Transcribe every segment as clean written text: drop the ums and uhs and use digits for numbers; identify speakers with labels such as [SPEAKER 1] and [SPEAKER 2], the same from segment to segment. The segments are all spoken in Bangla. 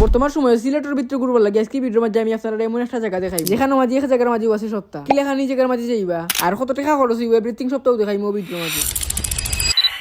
[SPEAKER 1] বর্তমান সময়ে সিলেটের ভিতরে ঘুরবার লাগে আজকে ভিডিওর মাঝে আমি আপনারা এমন একটা জায়গা দেখাই যেখানে মাঝে এক জায়গার মাঝে আছে সপ্তাহ কি লেখা জায়গার মাঝে যাইবা আর কত টাকা খরচ হইব এভরিথিং সপ্তাহ দেখাই ভিডিওর মাঝে।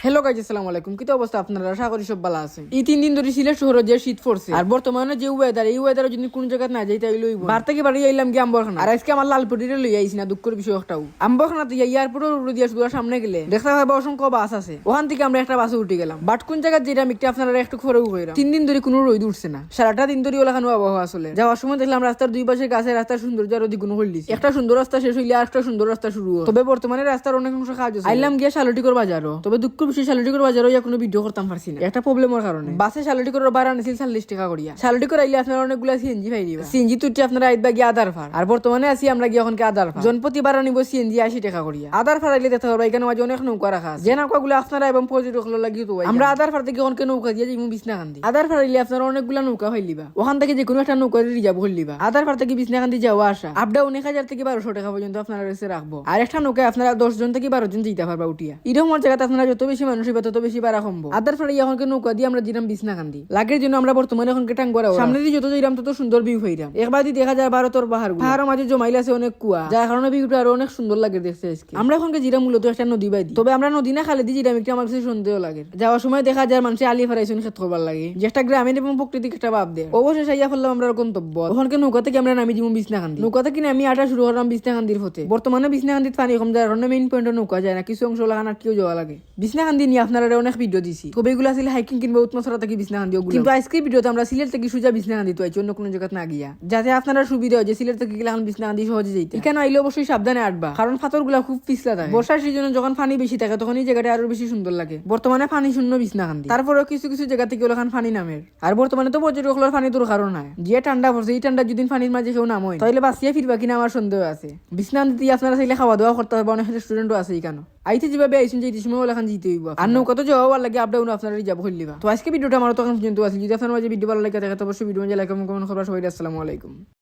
[SPEAKER 1] হ্যালো গাইজ, আসসালামু আলাইকুম। কি অবস্থা আপনারা? আশা করি সব ভালো আছেন। এই 3 দিন ধরে সিলেট শহরে যে শীত পড়ছে আর বর্তমানে যে ওয়েদার, এই ওয়েদারে যদি কোন জায়গা না যাই তাইলে হইব। বার থেকে বাড়ি আইলাম কি আম্বরখানা, আর আজকে আমার লালপটিরে লই আইছি না, দুঃখের বিষয় একটাও। আম্বরখানাতে এয়ারপোর্টের উপরে দিয়ে শুধু সামনে গেলে দেখতে পাবো অসংখ্য বাস আছে, ওখান থেকে আমরা একটা বাসে উঠে গেলাম। বাট কোন জায়গা যেটা আমি আপনারা একটু খরেও কইরাম, 3 দিন ধরে কোনো রোদ উঠছে না, সারাটা দিন ধরে ওলাখানো আবহাওয়া আসলে। যাওয়ার সময় দেখলাম রাস্তার দুই পাশে গাছে রাস্তার সৌন্দর্য আরো দ্বিগুণ হয়ে দিচ্ছে। একটা সুন্দর রাস্তা শেষ হইলে আর একটা সুন্দর রাস্তা শুরু হয়। তবে বর্তমানে রাস্তার অনেক অংশ কাজ হচ্ছে। আইলাম গিয়া শালটিকর বাজারও, তবে দুঃখের বিষয় শালটিকর বাজারও কোনো ভিডিও করতাম পারছি না একটা প্রবলেমের কারণে। বাসে শালটিকর ভাড়া নিছিল 40 টাকা করিয়া। শালটিকর আইলে আপনারা অনেকগুলা সিএনজি পাই দিবা। সিএনজি তুটি আপনারা আইবা গিয়া আদার ফার, আর বর্তমানে আছি আমরা গিয়া এখন আদার ফার। জনপ্রতি ভাড়া নিব সিএনজি 80 টাকা করিয়া। আদার ফার আইলে দেখতে পারবা এখানে মাঝে অনেক নৌকা রাখা আছে, যে নৌকাগুলো আপনারা এবং পর্যটকগুলো লাগিয়ে তো আমরা আদার ফার থেকে অনেক নৌকা দিয়ে যাইমু বিছনাকান্দি। আদার ফার আইলে আপনারা অনেকগুলা নৌকা পাইলিবা, ওখান থেকে যে কোনো একটা নৌকা রিজার্ভ করলিবা। আদার ফার থেকে বিছনাকান্দি যাওয়া আসা আপ ডাউন 1000 থেকে 1200 টাকা পর্যন্ত আপনারা রেসে রাখবো। আর একটা নৌকায় আপনারা 10 জন থেকে 12 জন যেতে পারবা উঠিয়া। এরকম জায়গাতে আপনারা যত বেশি মানুষ হইবা তত বেশি ভাড়া কমবো। আদার ফার এখন নৌকা দিয়ে আমরা দিলাম বিছনাকান্দি লাগের জন্য। আমরা বর্তমানে এখন টাঙ্গুয়ারা সামনে দিয়ে যত যাইলাম তত সুন্দর ভিউ পাইলাম। একবার দিয়ে দেখা যায় ভারতের পাহাড়ের মাঝে জমাইল আছে অনেক কুয়া, যার কারণে ভিউটা আরো অনেক সুন্দর লাগে দেখতে। আজকে আমরা এখন জিরা মূলত একটা নদী বাই, তবে আমরা নদী না খালে দিয়ে জিরাম একটু আমার কাছে সন্দেহ লাগে। যাওয়ার সময় দেখা যায় মানুষের আলি ফারাইছুন খেত করবার লাগে, যে একটা গ্রামীণ এবং প্রাকৃতিক একটা ভাব দেয়। অবশেষে আইয়া ফেললাম আমরা গন্তব্য। ওখানকে নৌকা থেকে আমরা নামি যাবো বিছনাকান্দি। নৌকা থেকে নামি আটা শুরু করলাম বিছনাকান্দির হতে। বর্তমানে বিছনাকান্দির পানি কম যার কারণে মেইন পয়েন্টে নৌকা যায় না, কিছু অংশ লাগানো কেউ যাওয়া লাগে। বিছনাকান্দি নিয়ে আপনারা অনেক ভিডিও দিছি, তবে এগুলো আসলে হাইকিং কিংবা উৎমসরা থেকে বিছনাকান্দি ওগুলো। কিন্তু আজকের ভিডিওতে আমরা সিলেট থেকে সোজা বিছনাকান্দি তো আইছি, অন্য কোনো জায়গা না গিয়া, যাতে আপনারা সুবিধা হয় যে সিলেট থেকে গেলে এখন বিছনাকান্দি সহজে যেতে। এখানে আইলে অবশ্যই সাবধানে আটবা, কারণ পাথরগুলা খুব পিছলা থাকে। বর্ষার সিজনে যখন পানি বেশি থাকে তখন এই জায়গাটা আরো বেশি সুন্দর লাগে। বর্তমানে পানি শূন্য বিছনাকান্দি, তারপরেও কিছু কিছু জায়গা থেকে ওখান পানি নামের। আর বর্তমানে তো পর্যটকগুলোর পানি দরকারও নাই, যে ঠান্ডা পড়ছে এই ঠান্ডা যদি পানির মাঝে কেউ নাম হয় তাহলে বাঁচিয়ে ফিরবা কিনা আমার সন্দেহ আছে। বিছনাকান্দিতে আপনারা চাইলে খাওয়া দাওয়া করতে পারবেন, অনেক রেস্টুরেন্টও আছে এখানে। আইতে যেভাবে আইসুন যে সময় ওখান যেতে হইব। আর নৌকা তো যাওয়া লাগে আপ ডাউন আপনারা রিজার্ভ করলিবা। তো আজকে ভিডিওটা আমার তখন পর্যন্ত আছে। যদি আপনার মাঝে ভিডিও ভালো লাগে থাকে অবশ্যই ভিডিও লাইক কমেন্ট করবেন। সবাই আসসালামু আলাইকুম।